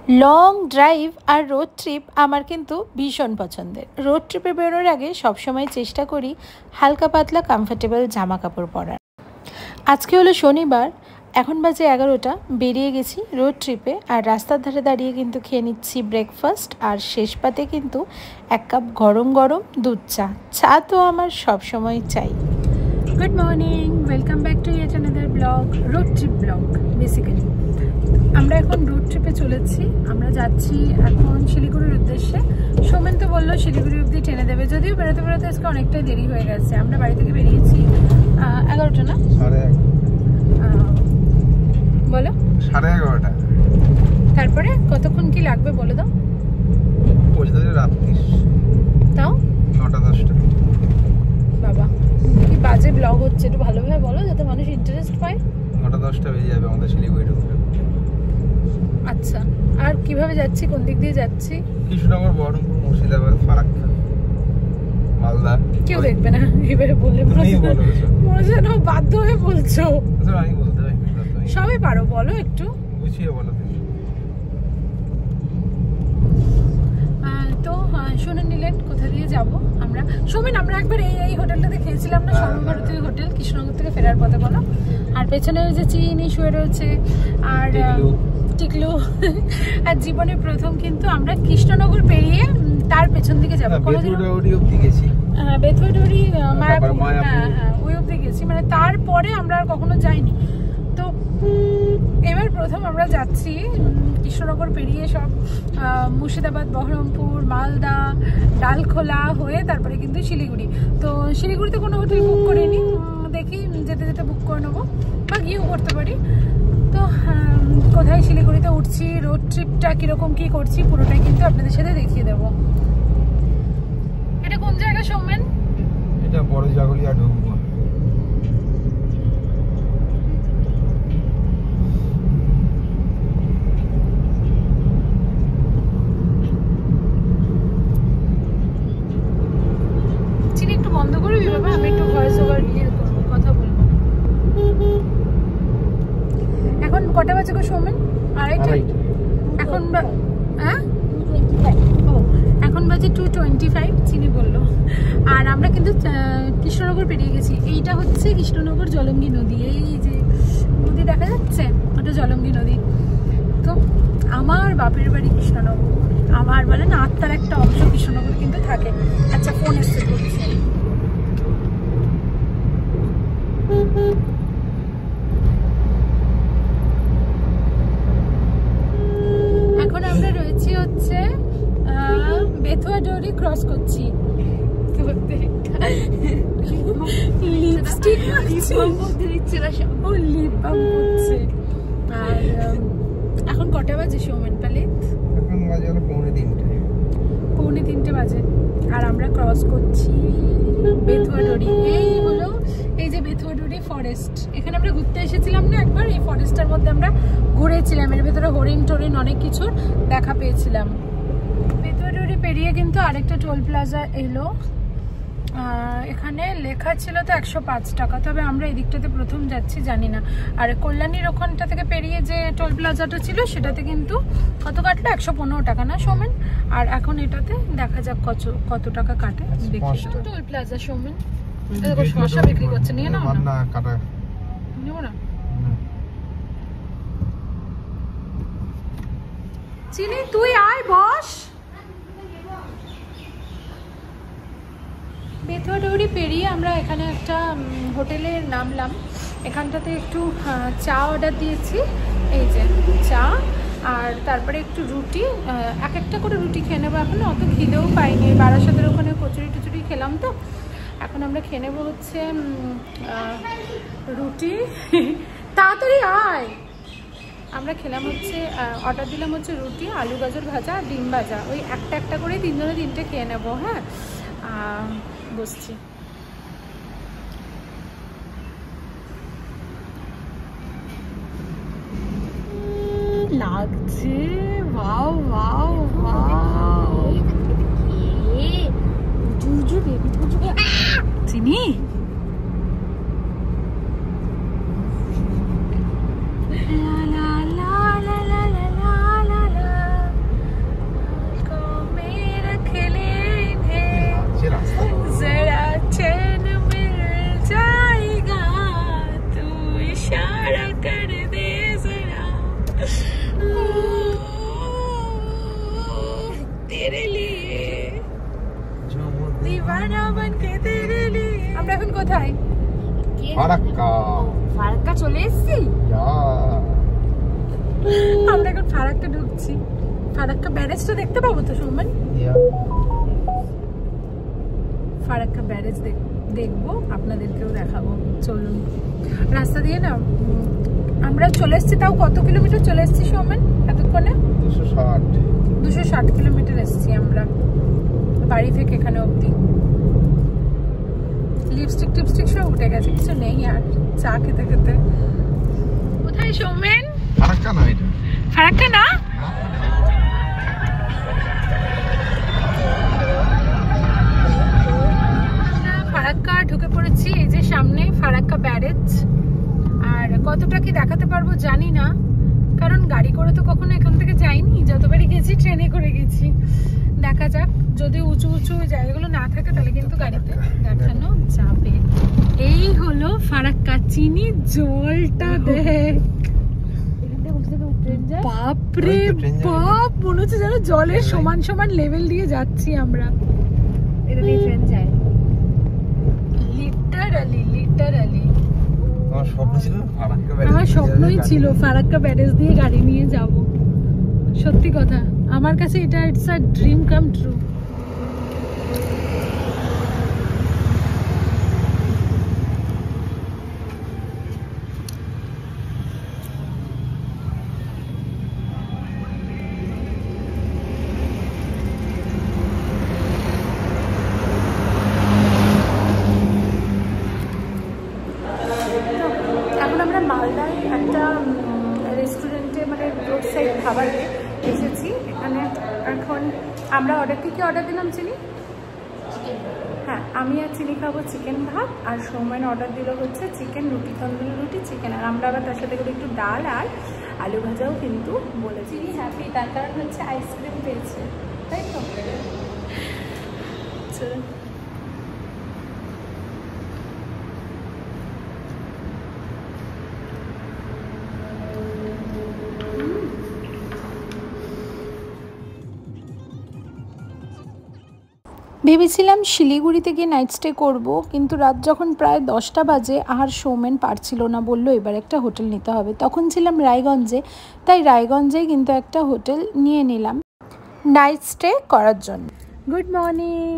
Long drive আর road trip আমার কিন্তু ভীষণ পছন্দের। রোড ট্রিপে বেরোনোর আগে সবসময় চেষ্টা করি হালকা পাতলা কমফোর্টেবল জামা কাপড় পরার। আজকে হলো শনিবার, এখন বাজে 11টা। বেরিয়ে গেছি রোড ট্রিপে, আর রাস্তার ধারে দাঁড়িয়ে কিন্তু খেয়ে নিচ্ছি ব্রেকফাস্ট, আর শেষ পাতে কিন্তু 1 কাপ গরম গরম দুধ চা। চা তো আমার সবসময় চাই। Good morning, welcome back to yet another blog, road trip blog. Basically আমরা এখন রোড ট্রিপে চলেছি। আমরা যাচ্ছি এখন শিলিগুড়ির উদ্দেশ্যে। সোমেন তো বললো শিলিগুড়ি অব্দি ট্রেনে দেবে, যদিও বেরোতে বেরোতে আজকে অনেকটাই দেরি হয়ে গেছে। আমরা বাড়ি থেকে বেরিয়েছি 11টা না, বলো 11:30। তারপরে কতক্ষণ কি লাগবে বলে দাও। তাও 9টা-10টা। বাবা কি বাজে ব্লগ হচ্ছে, একটু ভালোভাবে বলো যাতে মানুষ ইন্টারেস্ট পায়। 9টা-10টা বেজে যাবে আমাদের শিলিগুড়ি ঢুকতে। আচ্ছা, আর কিভাবে যাচ্ছি, কোন দিক দিয়ে যাচ্ছি? কৃষ্ণনগর, বহরমপুর, মুর্শিদাবাদ, ফারাক্কা, মালদা। কেউ দেখবে না এবারে বললে, মনে যেন বাধ্য হয়ে বলছো। আমি বলতে পারি, সবই পারো, বলো একটু বুঝিয়ে বলো। তো শুনে নিলেন কোথা দিয়ে যাব আমরা। সোমেন, আমরা একবার এই হোটেলটাতে খেয়েছিলাম না, সর্বভারতী হোটেল, কৃষ্ণনগর থেকে ফেরার পথে, বলো। আর পেছনে ওই যে চিনি শুয়ে রয়েছে, আর টিকলু। আর জীবনে প্রথম কিন্তু আমরা কৃষ্ণনগর পেরিয়ে তার পেছন দিকে যাবো। বেথুয়াডুরি, মায়াপুর, হ্যাঁ ওই অব্দি গেছি, মানে তারপরে আমরা আর কখনো যাইনি। তো এবার প্রথম আমরা যাচ্ছি কৃষ্ণনগর পেরিয়ে, সব মুর্শিদাবাদ, বহরমপুর, মালদা, ডালখোলা হয়ে তারপরে কিন্তু শিলিগুড়ি। তো শিলিগুড়িতে কোনো হোটেল বুক করিনি, দেখি যেতে যেতে বুক করে নেবো বা গিয়েও করতে পারি। তো কোথায় শিলিগুড়িতে উঠছি, রোড ট্রিপটা কিরকম কি করছি পুরোটাই কিন্তু আপনাদের সাথে দেখিয়ে দেবো। এটা কোন জায়গা সোমেন? এটা বড় জাগলিয়া ঢুকবো। চিনি একটু বন্ধ করবি বাবা, আমি একটু ভয়েস ওভার ক্লিয়ার করবো, কথা বলবো। এখন কটা বাজে গো সোমেন? 2:30। এখন হ্যাঁ, এখন বাজে 2:25, চিনি বললো। আর আমরা কিন্তু কৃষ্ণনগর পেরিয়ে গেছি। এইটা হচ্ছে কৃষ্ণনগর জলঙ্গি নদী, এই যে নদী দেখা যাচ্ছে ওটা জলঙ্গি নদী। তো আমার বাপের বাড়ি কৃষ্ণনগর, আমার বলে না আত্মার একটা অংশ কৃষ্ণনগর কিন্তু থাকে। আচ্ছা, ফোন এসছে বলছি। এখন আমরা রয়েছি হচ্ছে বেথুয়াডুরি ক্রস করছি। লিপস্টিক আর এখন কটা বাজে সোমেন পালে? এখন বাজে হলো 2:45 বাজে। আর আমরা ক্রস করছি বেথুয়াডুরি। এই হলো এই যে বেথুয়াডুরি ফরেস্ট, এখানে আমরা ঘুরতে এসেছিলাম না একবার, এই ফরেস্টের মধ্যে আমরা ঘুরেছিলাম। এর ভেতরে হরিণ টরিণ অনেক কিছুর দেখা পেয়েছিলাম। বেথুয়াডুরি পেরিয়ে কিন্তু আরেকটা টোল প্লাজা এলো, এখানে লেখা ছিল তো 105 টাকা, তবে আমরা এই দিকটাতে প্রথম যাচ্ছি, জানি না। আর কল্যাণীর ওখানটা থেকে পেরিয়ে যে টোল প্লাজাটা ছিল সেটাতে কিন্তু কত কাটলো, 115 টাকা না সোমেন? আর এখন এটাতে দেখা যাক কত টাকা কাটে, দেখি। টোল প্লাজা সোমেন, দেখো শসা বিক্রি করছে, নিয়ে নাও না, কাটা নিও না। চিনি তুই আয়, বস। বেথুয়াডুরি পেরিয়ে আমরা এখানে একটা হোটেলে নামলাম। এখানটাতে একটু চা অর্ডার দিয়েছি, এই যে চা, আর তারপরে একটু রুটি, এক একটা করে রুটি খেয়ে নেবো। এখন অত খিদেও পাইনি, বারাসাতের ওখানে কচুরি টচুরি খেলাম, তো এখন আমরা খেয়ে নেবো হচ্ছে রুটি। তাড়াতাড়ি আয়। আমরা খেলাম হচ্ছে, অর্ডার দিলাম হচ্ছে রুটি, আলু গাজর ভাজা, ডিম ভাজা। ওই একটা একটা করে 3 জনে 3টে খেয়ে নেবো। হ্যাঁ, বসছি। লাগছে, ওয়াও ওয়াও ওয়াও। চিনি লা লা লা লা লা লা লা লা। কোথায়? ফারাক্কা। ফারাক্কা চলে এসেছি। আমরা এখন ফারাক্কা ঢুকছি। ফারাক্কা ব্যারেজটা দেখতে পাবো তো সৌমেন? ফারাক্কা ব্যারেজ দেখবো, আপনাদেরকেও দেখাবো। চলুন, রাস্তা দিয়ে না আমরা চলে এসেছি। তাও কত কিলোমিটার চলে এসেছি সৌমেন এতক্ষণে? 260 কিলোমিটার এসেছি আমরা বাড়ি থেকে এখানে অবধি। লিপস্টিক টিপস্টিক সব উঠে গেছে, কিছু নেই আর। চা খেতে খেতে। কোথায় সৌমেন? ফারাক্কা না, এটা ফারাক্কা না। ফারাক্কা ঢুকে পড়েছি। এই যে সামনে ফারাক্কা ব্যারেজ। আর কতটা কি দেখাতে পারবো জানি না, কারণ গাড়ি করে তো কখনো এখান থেকে যাইনি। যতবারই গেছি ট্রেনে করে গেছি। দেখা যাক, যদি উঁচু উঁচু জায়গাগুলো না থাকে তাহলে কিন্তু গাড়িতে দেখানো যাবে। এই হলো ফারাক্কা। চিনি জলটা দেখ, বাপরে বাপ, মনে হচ্ছে যেন জলের সমান সমান লেভেল দিয়ে যাচ্ছি আমরা। এটা দিয়ে ট্রেন যায় লিটারালি লিটারালি। আমার স্বপ্নই ছিল ফারাক্কা ব্যারেজ দিয়ে গাড়ি নিয়ে যাব। সত্যি কথা, আমার কাছে এটা it's a dream come true. খাবারে এসেছি এখানে। এখন আমরা কি অর্ডার দিলাম চিনি? হ্যাঁ, আমি আর চিনি খাবো চিকেন ভাত, আর সৌমেন অর্ডার দিল হচ্ছে চিকেন রুটি, তন্দুরি রুটি চিকেন। আর আমরা আবার তার সাথে করে একটু ডাল আর আলু ভাজাও কিন্তু বলেছি। হ্যাপি, তার কারণ হচ্ছে আইসক্রিম পেয়েছে, তাই তো। ভেবেছিলাম শিলিগুড়িতে গিয়ে নাইট স্টে করবো, কিন্তু রাত যখন প্রায় 10টা বাজে আর সৌমেন পারছিল না, বললো এবার একটা হোটেল নিতে হবে। তখন ছিলাম রায়গঞ্জে, তাই রায়গঞ্জেই কিন্তু একটা হোটেল নিয়ে নিলাম নাইট স্টে করার জন্য। গুড মর্নিং,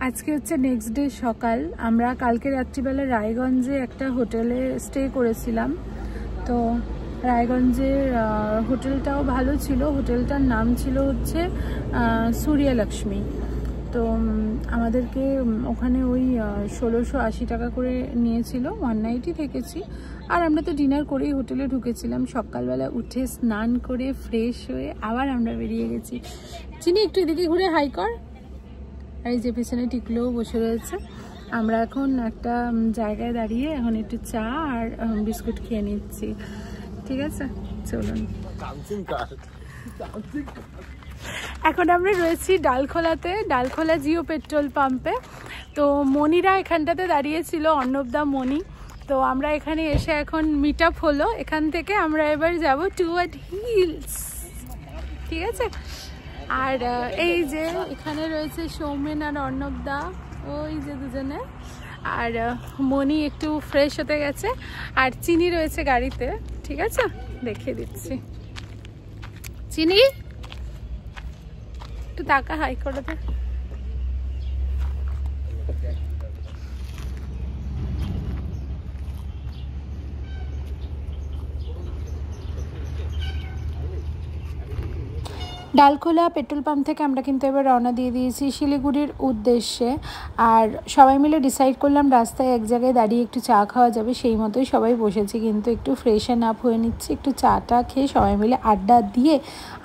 আজকে হচ্ছে নেক্সট ডে সকাল। আমরা কালকে রাত্রিবেলা রায়গঞ্জে একটা হোটেলে স্টে করেছিলাম। তো রায়গঞ্জের হোটেলটাও ভালো ছিল। হোটেলটার নাম ছিল হচ্ছে সূর্যলক্ষ্মী। তো আমাদেরকে ওখানে ওই 1680 টাকা করে নিয়েছিল, 1 নাইটই থেকেছি। আর আমরা তো ডিনার করেই হোটেলে ঢুকেছিলাম। সকালবেলা উঠে স্নান করে ফ্রেশ হয়ে আবার আমরা বেরিয়ে গেছি। চিনি একটু এদিকে ঘুরে হাই কর। আর এই যে পেছনে টিকলেও বসে রয়েছে। আমরা এখন একটা জায়গায় দাঁড়িয়ে এখন একটু চা আর বিস্কুট খেয়ে নিচ্ছি। ঠিক আছে, চলুন। এখন আমরা রয়েছি ডালখোলাতে, ডালখোলা জিও পেট্রোল পাম্পে। তো মনিরা এখানটাতে দাঁড়িয়েছিল, অর্ণবদা মনি। তো আমরা এখানে এসে এখন মিট আপ হলো। এখান থেকে আমরা এবার যাব টুয়ার্ড হিলস। ঠিক আছে, আর এই যে এখানে রয়েছে সৌমেন আর অর্ণবদা, ওই যে দুজনে। আর মনি একটু ফ্রেশ হতে গেছে, আর চিনি রয়েছে গাড়িতে। ঠিক আছে, দেখিয়ে দিচ্ছি। চিনি একটু টাকা হাই করে দে। ডালখোলা পেট্রোল পাম্প থেকে আমরা কিন্তু এবার রওনা দিয়ে দিয়েছি শিলিগুড়ির উদ্দেশ্যে। আর সবাই মিলে ডিসাইড করলাম রাস্তায় এক জায়গায় দাঁড়িয়ে একটু চা খাওয়া যাবে, সেই মতোই সবাই বসেছি। কিন্তু একটু ফ্রেশন আপ হয়ে নিচ্ছি, একটু চাটা খেয়ে সবাই মিলে আড্ডা দিয়ে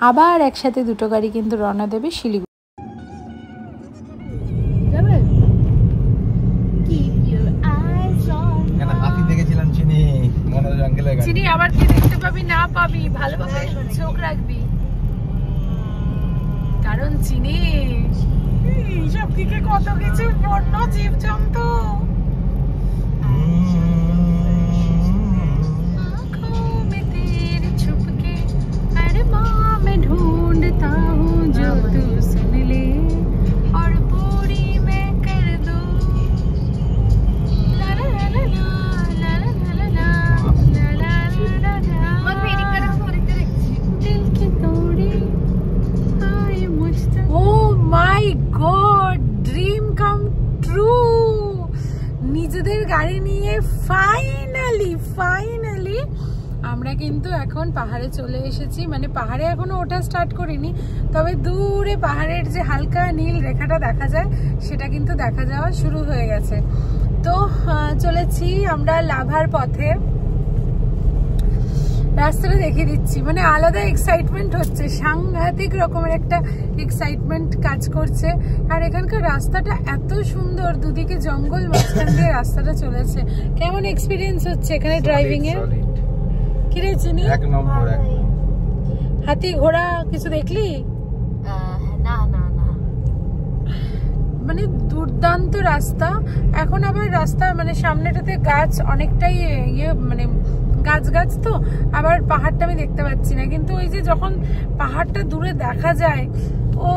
আবার একসাথে দুটো গাড়ি কিন্তু রওনা দেবে শিলিগুড়ি। চিনি আবার কি দেখতে পাবি না পাবি, ভালোভাবে চোখ রাখবি, কারণ চিনি সব দিকে কত কিছু বন্য জীবজন্তু। ढूंढता हूँ जो तू सुन ले और पूरी मैं कर दूँ। গাড়ি নিয়ে ফাইনালি আমরা কিন্তু এখন পাহাড়ে চলে এসেছি। মানে পাহাড়ে এখনো ওঠা স্টার্ট করিনি, তবে দূরে পাহাড়ের যে হালকা নীল রেখাটা দেখা যায় সেটা কিন্তু দেখা যাওয়া শুরু হয়ে গেছে। তো চলেছি আমরা লাভার পথে। রাস্তাটা দেখিয়ে দিচ্ছি, মানে আলাদা এক্সাইটমেন্ট হচ্ছে, সাংঘাতিক রকমের একটা এক্সাইটমেন্ট কাজ করছে। আর এখানকার রাস্তাটা এত সুন্দর, দুদিকে জঙ্গল, মাঝখান দিয়ে রাস্তাটা চলেছে। কেমন এক্সপিরিয়েন্স হচ্ছে এখানে ড্রাইভিং এ? কি রে চিনি, এক নম্বর। হাতি ঘোড়া কিছু দেখলি? না না না, মানে দুর্দান্ত রাস্তা। এখন আবার রাস্তা মানে সামনেটাতে গাছ অনেকটাই ইয়ে, মানে গাছ তো, আবার পাহাড়টা আমি দেখতে পাচ্ছি না, কিন্তু ওই যে যখন পাহাড়টা দূরে দেখা যায়, ও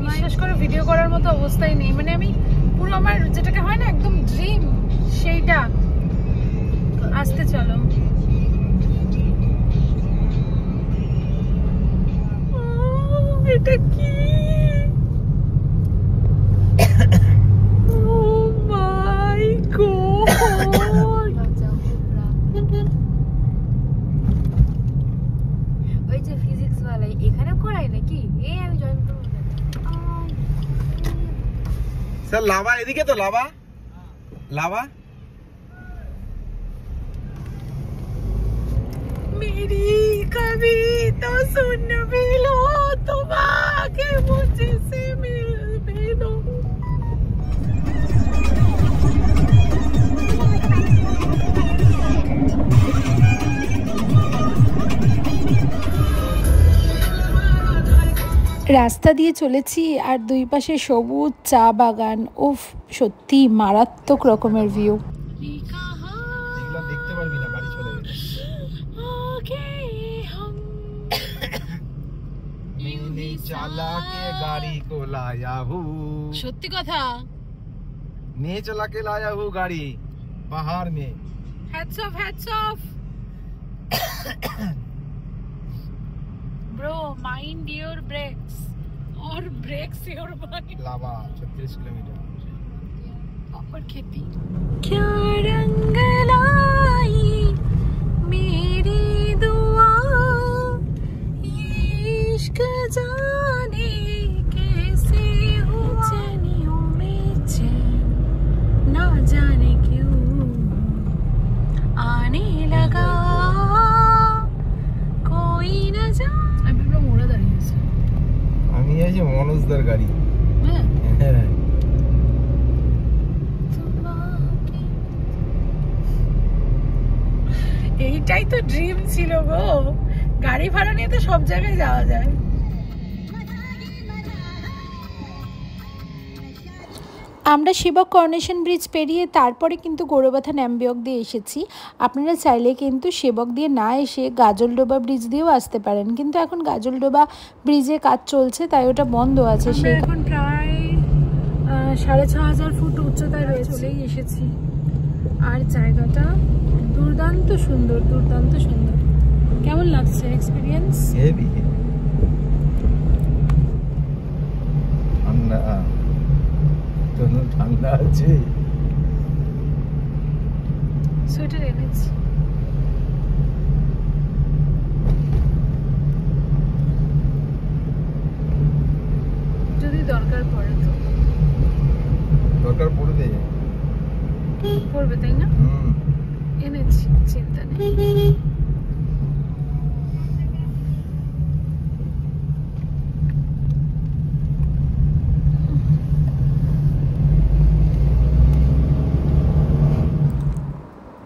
বিশেষ করে ভিডিও করার মতো অবস্থায় নেই। মানে আমি পুরো আমার যেটাকে হয় না একদম ড্রিম, সেইটা। আসতে চলো। এটা কি? Oh my God! ওই যে ফিজিক্স ওয়ালা এখানে করাই নাকি? এই আমি জয়েন করব। স্যার লাভা এদিকে তো, লাভা मेरी कभी तो सुन भी लो, तुम आके मुझसे मिल भी दो। রাস্তা দিয়ে চলেছি আর দুই পাশে সবুজ চা বাগান। উফ, সত্যি মারাত্মক রকমের ভিউ। দেখতে পারবি না, বাড়ি চলে গেলে। मैंने चला के गाड़ी को लाया हूँ, সত্যি কথা, मैं चला के लाया हूँ गाड़ी पहाड़ में। hats off bro, mind your brakes or brakes your mind। Lava 36 kilometre और खेती। क्या रंग लाई मेरी दुआ, इश्क जाने कैसे हुआ, चैनियों में चैन ना जाने क्यों आने लगा, कोई न जाने। আমি পুরো মোড়া দাঁড়িয়ে আছি। আমি এই যে মনোজদার গাড়ি। হ্যাঁ, এইটাই তো ড্রিম ছিল গো, গাড়ি ভাড়া নিয়ে তো সব জায়গায় যাওয়া যায়। আমরা শিবক করোনেশন ব্রিজ পেরিয়ে তারপরে কিন্তু গৌরবাথা ন্যাম্বিয়ক দিয়ে এসেছি। আপনারা চাইলে কিন্তু শিবক দিয়ে না এসে গাজলডোবা ব্রিজ দিয়েও আসতে পারেন, কিন্তু এখন গাজলডোবা ব্রিজে কাজ চলছে তাই ওটা বন্ধ আছে। সে এখন প্রায় 6500 ফুট উচ্চতায় চলেই এসেছি। আর জায়গাটা দুর্দান্ত সুন্দর। কেমন লাগছে এক্সপিরিয়েন্স? হেভি ঠান্ডা, ঠান্ডা আছে। সোয়েটার এনেছি। যদি দরকার পড়ে তো। দরকার পড়বে, তাই না? এনেছি, চিন্তা নেই।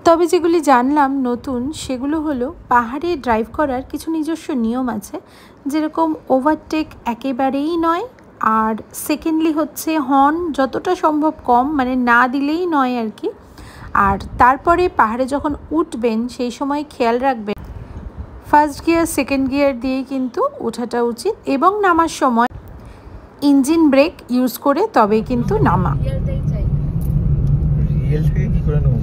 তবে যেগুলি জানলাম নতুন, সেগুলো হলো পাহাড়ে ড্রাইভ করার কিছু নিজস্ব নিয়ম আছে, যেরকম ওভারটেক একেবারেই নয়, আর সেকেন্ডলি হচ্ছে হর্ন যতটা সম্ভব কম, মানে না দিলেই নয় আর কি। আর তারপরে পাহাড়ে যখন উঠবেন সেই সময় খেয়াল রাখবেন ফার্স্ট গিয়ার সেকেন্ড গিয়ার দিয়েই কিন্তু ওঠাটা উচিত, এবং নামার সময় ইঞ্জিন ব্রেক ইউজ করে তবেই কিন্তু নামা। রিয়েল থেকে কি করে নেব?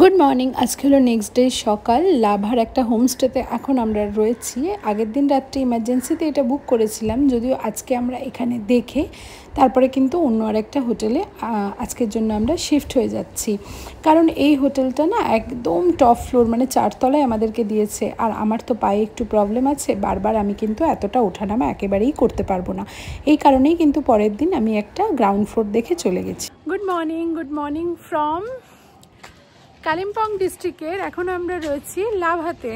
Good morning. আজকে হলো নেক্সট ডে সকাল। লাভার একটা হোমস্টেতে এখন আমরা রয়েছি। আগের দিন রাত্রে ইমার্জেন্সিতে এটা বুক করেছিলাম, যদিও আজকে আমরা এখানে দেখে তারপরে কিন্তু অন্য আরেকটা হোটেলে আজকের জন্য আমরা শিফট হয়ে যাচ্ছি। কারণ এই হোটেলটা না একদম টপ ফ্লোর, মানে 4 তলায় আমাদেরকে দিয়েছে। আর আমার তো পায়ে একটু প্রবলেম আছে, বারবার আমি কিন্তু এতটা ওঠানামা একেবারেই করতে পারবো না। এই কারণেই কিন্তু পরের দিন আমি একটা গ্রাউন্ড ফ্লোর দেখে চলে গেছি। গুড মর্নিং ফ্রম কালিম্পং ডিস্ট্রিক্টের। এখন আমরা রয়েছি লাভাতে,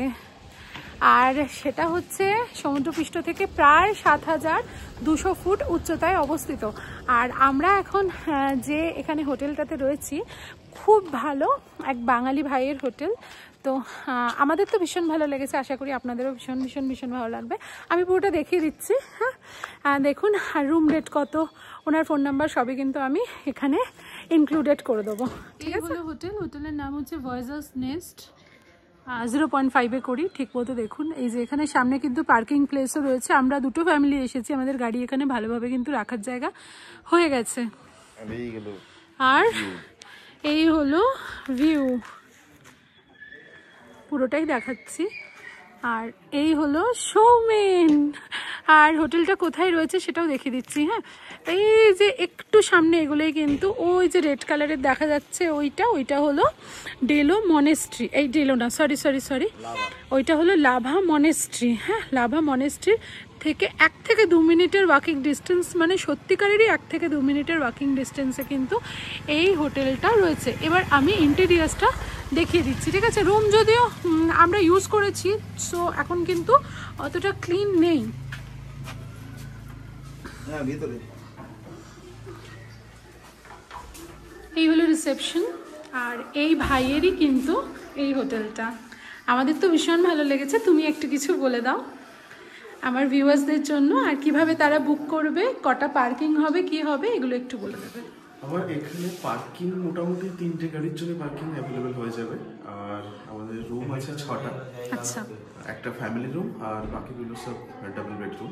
আর সেটা হচ্ছে সমুদ্রপৃষ্ঠ থেকে প্রায় 7200 ফুট উচ্চতায় অবস্থিত। আর আমরা এখন যে এখানে হোটেলটাতে রয়েছি, খুব ভালো এক বাঙালি ভাইয়ের হোটেল। তো আমাদের তো ভীষণ ভালো লেগেছে, আশা করি আপনাদেরও ভীষণ ভালো লাগবে। আমি পুরোটা দেখিয়ে দিচ্ছি। হ্যাঁ দেখুন, রুম রেট কত, ওনার ফোন নাম্বার সবই কিন্তু আমি এখানে ইনক্লুডেড করে দেবো। ঠিক আছে, হোটেলের নাম হচ্ছে ভয়েসাস নেস্ট। 0.5-এ করি ঠিক মতো। দেখুন এই যে এখানে সামনে কিন্তু পার্কিং প্লেসও রয়েছে। আমরা দুটো ফ্যামিলি এসেছি, আমাদের গাড়ি এখানে ভালোভাবে কিন্তু রাখার জায়গা হয়ে গেছে। আর এই হলো ভিউ, পুরোটাই দেখাচ্ছি। আর এই হলো সৌমেন। আর হোটেলটা কোথায় রয়েছে সেটাও দেখিয়ে দিচ্ছি। হ্যাঁ, এই যে একটু সামনে এগুলোই কিন্তু ওই যে রেড কালারের দেখা যাচ্ছে, ওইটা হলো ডেলো মনেস্ট্রি। এই ডেলো না, সরি ওইটা হলো লাভা মনেস্ট্রি। হ্যাঁ, লাভা মনেস্ট্রি থেকে 1 থেকে 2 মিনিটের ওয়াকিং ডিস্টেন্স, মানে সত্যিকারেরই 1 থেকে 2 মিনিটের ওয়াকিং ডিস্টেন্সে কিন্তু এই হোটেলটা রয়েছে। এবার আমি ইন্টেরিয়ার্সটা দেখিয়ে দিচ্ছি। ঠিক আছে, রুম যদিও আমরা ইউজ করেছি, সো এখন কিন্তু অতটা ক্লিন নেই। এই হলো রিসেপশন, আর এই ভাইয়েরই কিন্তু এই হোটেলটা। আমাদের তো ভীষণ ভালো লেগেছে। তুমি একটু কিছু বলে দাও আমার ভিউয়ার্সদের জন্য, আর কিভাবে তারা বুক করবে, কটা পার্কিং হবে, কি হবে, এগুলো একটু বলে দেবে। আমার এখানে পার্কিং মোটামুটি 3টে গাড়ির জন্য পার্কিং অ্যাভেলেবেল হয়ে যাবে। আর আমাদের রুম আছে 6টা। আচ্ছা, একটা ফ্যামিলি রুম আর বাকিগুলো সব ডাবল বেডরুম।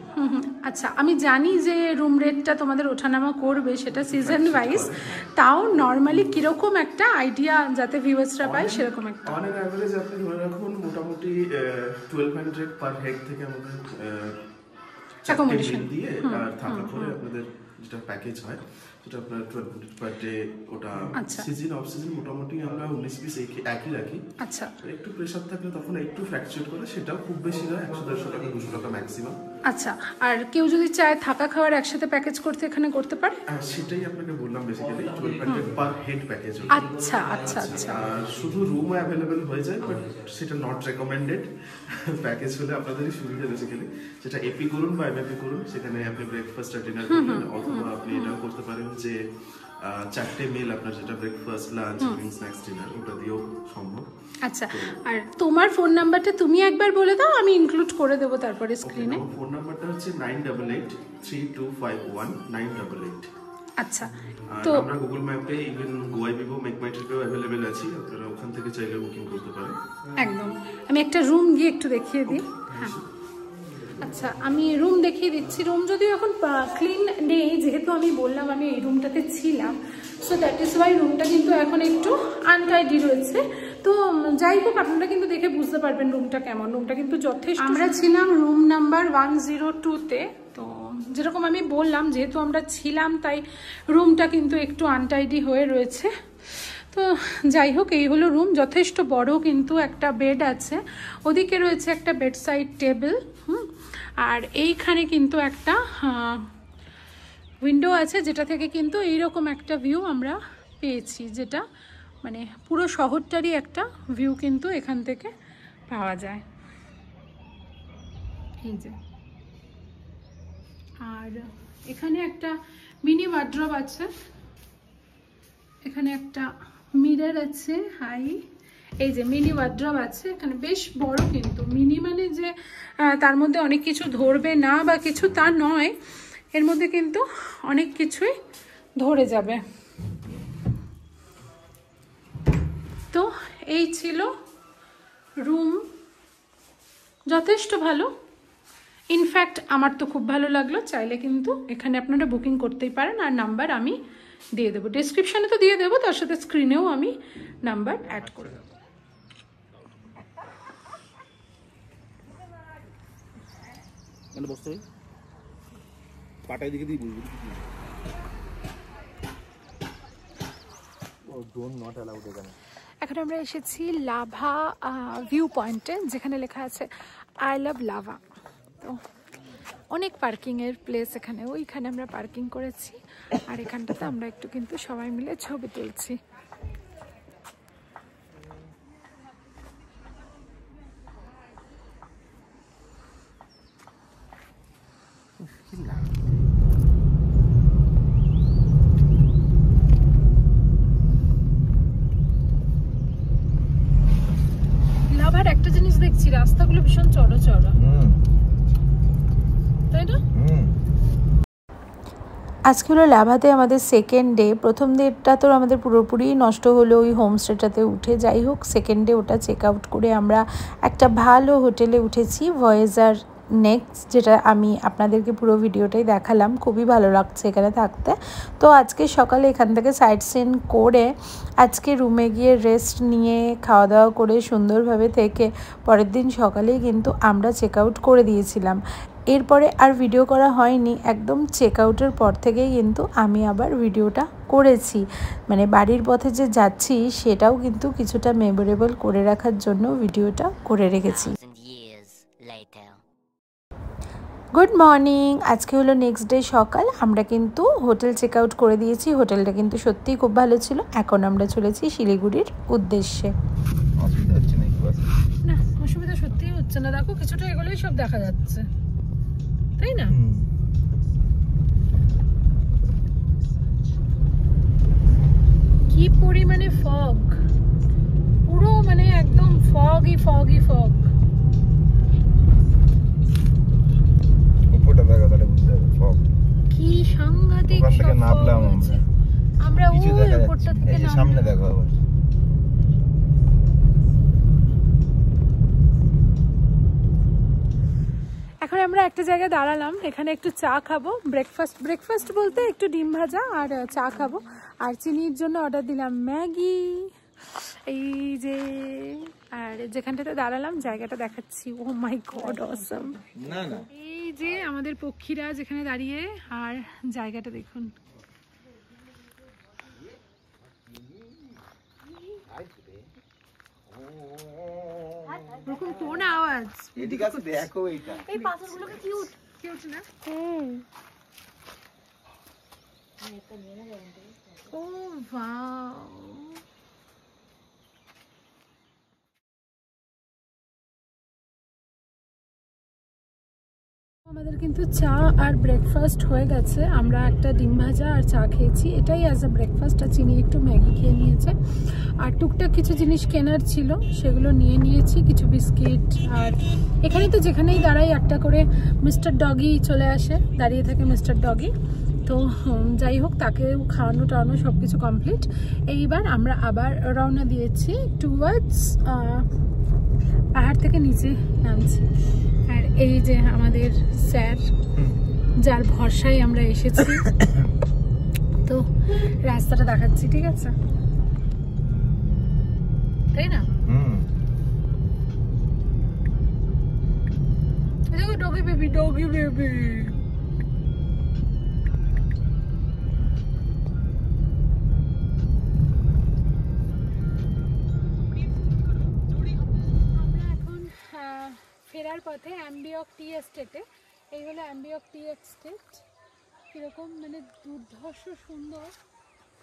আচ্ছা, আমি জানি যে রুম রেটটা তোমাদের ওঠানামা করবে, সেটা সিজন ওয়াইজ। তাও নর্মালি কিরকম একটা আইডিয়া যাতে ভিউয়ার্সরা পায় সেরকম একটা। অন এন অ্যাভারেজ আপনি ধরে রাখুন মোটামুটি 1200 পার হেড থেকে আমাদের অ্যাকোমোডেশন দিয়ে আর থাকা করে আপনাদের যেটা প্যাকেজ হয় সেটা আপনার 1200 পার ডে। ওটা সিজন অফ সিজন মোটামুটি আমরা 19 পিস একই রাখি। আচ্ছা, একটু প্রেসার থাকলে তখন একটু ফ্র্যাকচুয়েট করে, সেটাও খুব বেশি নয়, 100-150 টাকা 200 টাকা ম্যাক্সিমাম। আচ্ছা, আর কেউ যদি চায় থাকা খাওয়ার একসাথে প্যাকেজ করতে এখানে করতে পারে? সেটাই আপনাকে বললাম, বেসিক্যালি 1200 পার হেড প্যাকেজ। আচ্ছা। আর শুধু রুম অ্যাভেলেবেল হয়ে যায়, বাট সেটা নট রেকমেন্ডেড। প্যাকেজ হলে আপনাদেরই সুবিধা বেসিক্যালি, যেটা এপি করুন বা এমএপি করুন, সেখানে আপনি ব্রেকফাস্ট আর ডিনার করবেন। অথবা আপনি এটাও করতে পারেন যে 4টে মিল আপনার, যেটা breakfast, lunch, evening snacks, dinner, ওটা দিয়েও সম্ভব। আচ্ছা, আর তোমার ফোন নাম্বারটা তুমি একবার বলে দাও, আমি ইনক্লুড করে দেবো তারপরে স্ক্রিনে। আমার ফোন নাম্বারটা হচ্ছে 9883251988। আচ্ছা, তো আমরা গুগল ম্যাপে, ইভেন গোয়াই বিবো, মেক মাই ট্রিপেও অ্যাভেলেবেল আছি, আপনারা ওখান থেকে চাইলে বুকিং করতে পারেন। একদম। আমি একটা রুম গিয়ে একটু দেখিয়ে দিই। হ্যাঁ, আচ্ছা, আমি রুম দেখিয়ে দিচ্ছি। রুম যদিও এখন ক্লিন নেই, যেহেতু আমি বললাম আমি এই রুমটাতে ছিলাম, সো দ্যাট ইজ ওয়াই রুমটা কিন্তু এখন একটু আনটাইডি রয়েছে। তো যাই হোক, আপনারা কিন্তু দেখে বুঝতে পারবেন রুমটা কেমন। রুমটা কিন্তু যথেষ্ট। আমরা ছিলাম রুম নাম্বার 102-তে। তো যেরকম আমি বললাম, যেহেতু আমরা ছিলাম তাই রুমটা কিন্তু একটু আনটাইডি হয়ে রয়েছে। তো যাই হোক, এই হলো রুম। যথেষ্ট বড়, কিন্তু একটা বেড আছে, ওদিকে রয়েছে একটা বেড সাইড টেবিল। আর এইখানে কিন্তু একটা উইন্ডো আছে, যেটা থেকে কিন্তু এইরকম একটা ভিউ আমরা পেয়েছি, যেটা মানে পুরো শহরটারই একটা ভিউ কিন্তু এখান থেকে পাওয়া যায়। এই যে, আর এখানে একটা মিনি ওয়ার্ড্রব আছে, এখানে একটা মিরর আছে। হাই, এই যে মিনি ওয়ার্ড্রব আছে এখানে, বেশ বড়। কিন্তু মিনি মানে যে তার মধ্যে অনেক কিছু ধরবে না বা কিছু, তা নয়। এর মধ্যে কিন্তু অনেক কিছুই ধরে যাবে। তো এই ছিল রুম, যথেষ্ট ভালো। ইনফ্যাক্ট আমার তো খুব ভালো লাগলো। চাইলে কিন্তু এখানে আপনারা বুকিং করতেই পারেন, আর নাম্বার আমি দিয়ে দেবো, ডেসক্রিপশানে তো দিয়ে দেবো, তার সাথে স্ক্রিনেও আমি নাম্বার অ্যাড করে দেবো। এখন আমরা এসেছি লাভা ভিউ পয়েন্টে, যেখানে লেখা আছে আই লাভ লাভা। তো অনেক পার্কিংয়ের প্লেস এখানে, ওইখানে আমরা পার্কিং করেছি, আর এখানটাতে আমরা একটু কিন্তু সবাই মিলে ছবি তুলছি। লাভার একটা জিনিস দেখছি, রাস্তাগুলো ভীষণ চড়া চড়া, তাই না? আজকে হলো লাভাতে আমাদের সেকেন্ড ডে। প্রথম ডেটা তো আমাদের পুরোপুরি নষ্ট হলো ওই হোমস্টেটাতে উঠে। যাই হোক, সেকেন্ড ডে ওটা চেক আউট করে আমরা একটা ভালো হোটেলে উঠেছি, ভয়েজার নেক্সট, যেটা আমি আপনাদেরকে পুরো ভিডিওটাই দেখালাম। খুবই ভালো লাগছে এখানে থাকতে। তো আজকে সকালে এখান থেকে সাইট সিন করে আজকে রুমে গিয়ে রেস্ট নিয়ে খাওয়া দাওয়া করে সুন্দরভাবে থেকে পরের দিন সকালেই কিন্তু আমরা চেক আউট করে দিয়েছিলাম। এরপরে আর ভিডিও করা হয়নি, একদম চেক আউটের পর থেকেই কিন্তু আমি আবার ভিডিওটা করেছি। মানে বাড়ির পথে যে যাচ্ছি সেটাও কিন্তু কিছুটা মেমোরেবল করে রাখার জন্য ভিডিওটা করে রেখেছি। গুড মর্নিং, আজকে হলো নেক্সট ডে সকাল। আমরা কিন্তু হোটেল চেক আউট করে দিয়েছি। হোটেলটা কিন্তু সত্যিই খুব ভালো ছিল। এখন আমরা চলেছি শিলিগুড়ির উদ্দেশ্যে। না, অসুবিধা সত্যিই হচ্ছে না। দেখো কিছুটা এগুলোই সব দেখা যাচ্ছে, তাই না? কি পরিমাণে ফগ, পুরো মানে একদম foggy fog। উপরটা দেখা তাহলে বুঝতে হবে ফগ কি সাংঘাতিক। ওখান থেকে নামলাম আমরা ওই উপরটা থেকে নামলাম। সামনে দেখো আবার। এখন আমরা একটা জায়গায় দাঁড়ালাম, এখানে একটু চা খাবো। ব্রেকফাস্ট বলতে একটু ডিম ভাজা আর চা খাবো। আর চিনির জন্য অর্ডার দিলাম ম্যাগি। এই যে, আর যেখানটাতে দাঁড়ালাম জায়গাটা দেখাচ্ছি। ও মাই গড, অসম। এই যে আমাদের পক্ষীরা যেখানে দাঁড়িয়ে, আর জায়গাটা দেখুন। কোন আওয়াজ? এদিকে আছে, দেখো এইটা। এই পাথরগুলোকে কিউট না? ও ওয়াও। আমাদের কিন্তু চা আর ব্রেকফাস্ট হয়ে গেছে। আমরা একটা ডিম ভাজা আর চা খেয়েছি, এটাই অ্যাজ আ ব্রেকফাস্ট। আর চিনি একটু ম্যাগি খেয়ে নিয়েছে। আর টুকটাক কিছু জিনিস কেনার ছিল, সেগুলো নিয়ে নিয়েছি, কিছু বিস্কিট। আর এখানেই তো যেখানেই দাঁড়াই একটা করে মিস্টার ডগি চলে আসে, দাঁড়িয়ে থাকে মিস্টার ডগি। তো যাই হোক, তাকে খাওয়ানো টাওয়ানো সব কিছু কমপ্লিট। এইবার আমরা আবার রওনা দিয়েছি টুয়ার্ডস পাহাড় থেকে নিচে নামছি। আর এই যে আমাদের স্যার, যার ভরসায় আমরা এসেছি। তো রাস্তাটা দেখাচ্ছি, ঠিক আছে? তাই না? Doggy baby, doggy baby. ফেরার পথে অ্যাম্বিয়ক টি এস্টেটে। এই হলো অ্যাম্বিয়ক টি এস্টেট। কীরকম মানে দুর্ধর্ষ সুন্দর।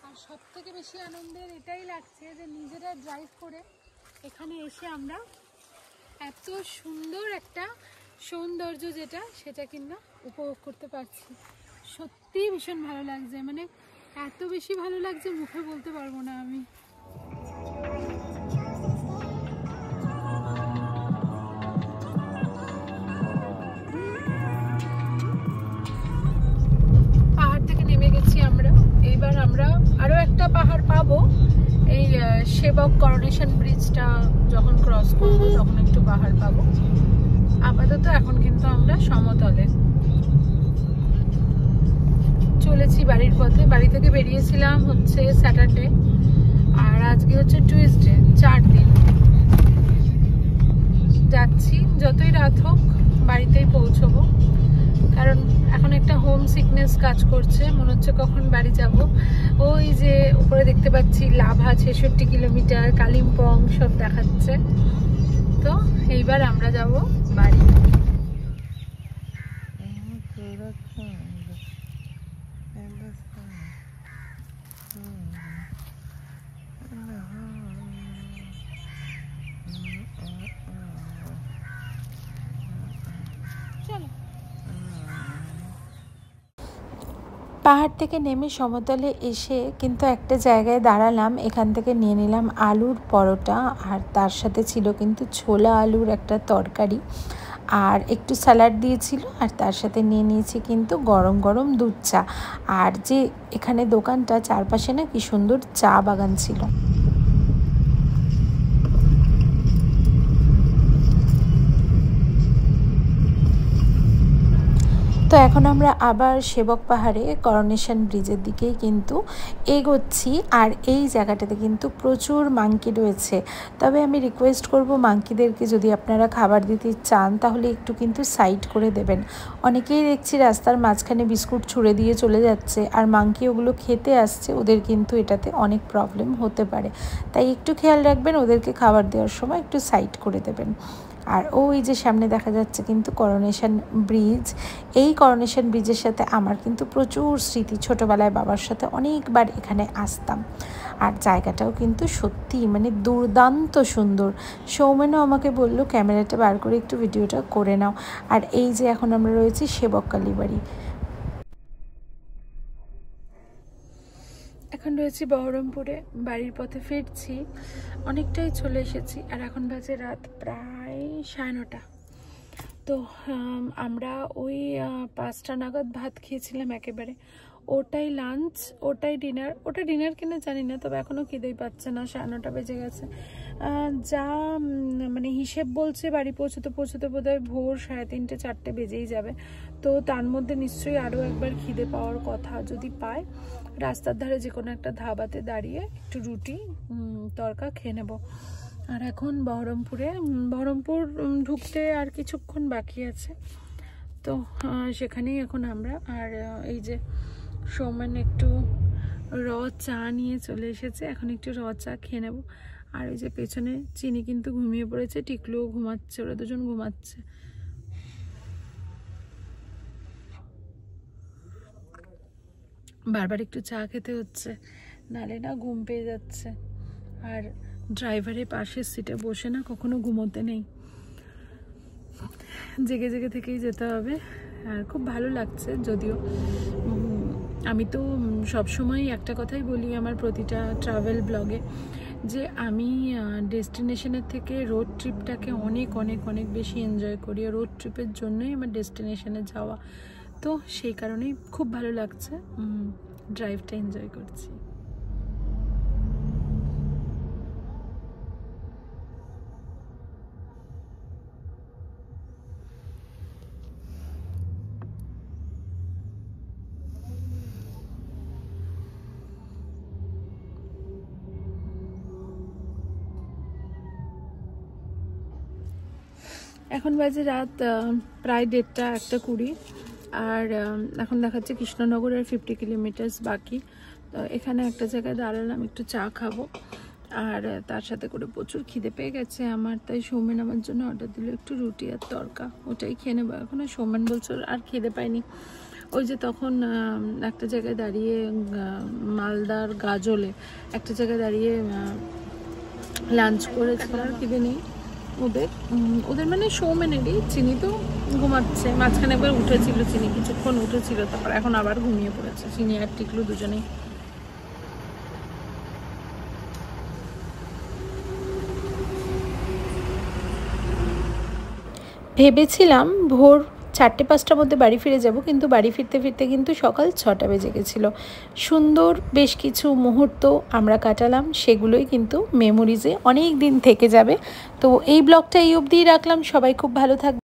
আর সব থেকে বেশি আনন্দের এটাই লাগছে যে নিজেরা ড্রাইভ করে এখানে এসে আমরা এত সুন্দর একটা সৌন্দর্য সেটা কিনা উপভোগ করতে পারছি। সত্যিই ভীষণ ভালো লাগছে, মানে এত বেশি ভালো লাগছে মুখে বলতে পারবো না আমি। এইবার আমরা আরো একটা পাহাড় পাবো। এই সেবক করোনেশন ব্রিজটা যখন ক্রস করবো তখন একটু পাহাড় পাবো। আপাতত এখন কিন্তু আমরা সমতলে চলে গেছি বাড়ির পথে। বাড়ি থেকে বেরিয়েছিলাম হচ্ছে স্যাটারডে, আর আজকে হচ্ছে টুইসডে। 4 দিন যাচ্ছি। যতই রাত হোক বাড়িতেই পৌঁছবো, কারণ এখন একটা হোম সিকনেস কাজ করছে। মনে হচ্ছে কখন বাড়ি যাব। ওই যে উপরে দেখতে পাচ্ছি লাভা 66 কিলোমিটার, কালিম্পং সব দেখাচ্ছে। তো এইবার আমরা যাব বাড়ি। পাহাড় থেকে নেমে সমতলে এসে কিন্তু একটা জায়গায় দাঁড়ালাম। এখান থেকে নিয়ে নিলাম আলুর পরোটা, আর তার সাথে ছিল কিন্তু ছোলা আলুর একটা তরকারি, আর একটু স্যালাড দিয়েছিল, আর তার সাথে নিয়ে নিয়েছি কিন্তু গরম গরম দুধ চা। আর যে এখানে দোকানটা চারপাশে না কি সুন্দর চা বাগান ছিল। তো এখন আমরা আবার সেবক পাহাড়ে করোনেশন ব্রিজের দিকেই কিন্তু এগোচ্ছি। আর এই জায়গাটাতে কিন্তু প্রচুর মাংকি রয়েছে। তবে আমি রিকোয়েস্ট করব মাংকিদেরকে, যদি আপনারা খাবার দিতে চান তাহলে একটু কিন্তু সাইড করে দেবেন। অনেকেই দেখছি রাস্তার মাঝখানে বিস্কুট ছুঁড়ে দিয়ে চলে যাচ্ছে, আর মাংকি ওগুলো খেতে আসছে। ওদের কিন্তু এটাতে অনেক প্রবলেম হতে পারে, তাই একটু খেয়াল রাখবেন, ওদেরকে খাবার দেওয়ার সময় একটু সাইড করে দেবেন। আর ওই যে সামনে দেখা যাচ্ছে কিন্তু করোনেশন ব্রিজ। এই করোনেশন ব্রিজের সাথে আমার কিন্তু প্রচুর স্মৃতি। ছোটোবেলায় বাবার সাথে অনেকবার এখানে আসতাম, আর জায়গাটাও কিন্তু সত্যি মানে দুর্দান্ত সুন্দর। সৌমেনও আমাকে বললো ক্যামেরাটা বার করে একটু ভিডিওটা করে নাও। আর এই যে এখন আমরা রয়েছি সেবক কালীবাড়ি। এখন রয়েছি বহরমপুরে, বাড়ির পথে ফিরছি। অনেকটাই চলে এসেছি, আর এখন বাজে রাত প্রায় 9:30। তো আমরা ওই 5টা নাগাদ ভাত খেয়েছিলাম একেবারে। ওটাই লাঞ্চ, ওটাই ডিনার। ওটা ডিনার কিনা জানি না, তবে এখনও খিদেই পাচ্ছে না। 9:30 বেজে গেছে। যা মানে হিসেব বলছে বাড়ি পৌঁছতে বোধহয় ভোর 3:30 4টে বেজেই যাবে। তো তার মধ্যে নিশ্চয়ই আরও একবার খিদে পাওয়ার কথা। যদি পায় রাস্তার ধারে যে কোনো একটা ধাবাতে দাঁড়িয়ে একটু রুটি তরকা খেয়ে নেব। আর এখন বহরমপুর ঢুকতে আর কিছুক্ষণ বাকি আছে। তো সেখানেই এখন আমরা। আর এই যে সৌমেন একটু র চা নিয়ে চলে এসেছে, এখন একটু র চা খেয়ে নেব। আর ওই যে পেছনে চিনি কিন্তু ঘুমিয়ে পড়েছে, টিকলুও ঘুমাচ্ছে, ওরা দুজন ঘুমাচ্ছে। বারবার একটু চা খেতে হচ্ছে, নালে না ঘুম পেয়ে যাচ্ছে। আর ড্রাইভারের পাশের সিটে বসে না কখনো ঘুমোতে নেই, জেগে জেগে থেকেই যেতে হবে। আর খুব ভালো লাগছে। যদিও আমি তো সবসময় একটা কথাই বলি আমার প্রতিটা ট্রাভেল ব্লগে, যে আমি ডেস্টিনেশনের থেকে রোড ট্রিপটাকে অনেক অনেক অনেক বেশি এনজয় করি। আর রোড ট্রিপের জন্যই আমার ডেস্টিনেশনে যাওয়া। তো সেই কারণেই খুব ভালো লাগছে, ড্রাইভটা এনজয় করছি। এখন বাজে রাত প্রায় 1:30 1:20। আর এখন দেখাচ্ছে কৃষ্ণনগর আর 50 কিলোমিটার বাকি। তো এখানে একটা জায়গায় দাঁড়ালাম, একটু চা খাবো। আর তার সাথে করে প্রচুর খিদে পেয়ে গেছে আমার, তাই সৌমেন আমার জন্য অর্ডার দিল একটু রুটি আর তরকা, ওটাই খেয়ে নেবো এখন। আর সৌমেন বলছে আর খিদে পাইনি। ওই যে তখন একটা জায়গায় দাঁড়িয়ে মালদার গাজলে একটা জায়গায় দাঁড়িয়ে লাঞ্চ করেছিল, আর খিদে নেই ওদের মানে সৌমেনেরই। চিনি তো ঘুমাচ্ছে, মাঝখানে একবার উঠেছিল চিনি, কিছুক্ষণ উঠেছিল, তারপর এখন আবার ঘুমিয়ে পড়েছে। চিনি আর টিকলু দুজনেই। ভেবেছিলাম ভোর 4-5টার মধ্যে বাড়ি ফিরে যাব, কিন্তু বাড়ি ফিরতে ফিরতে কিন্তু সকাল 6টা বেজে গেছিলো। সুন্দর বেশ কিছু মুহূর্ত আমরা কাটালাম, সেগুলোই কিন্তু মেমোরিজে অনেক দিন থেকে যাবে। তো এই ব্লগটা এই অবধিই রাখলাম। সবাই খুব ভালো থাকবে।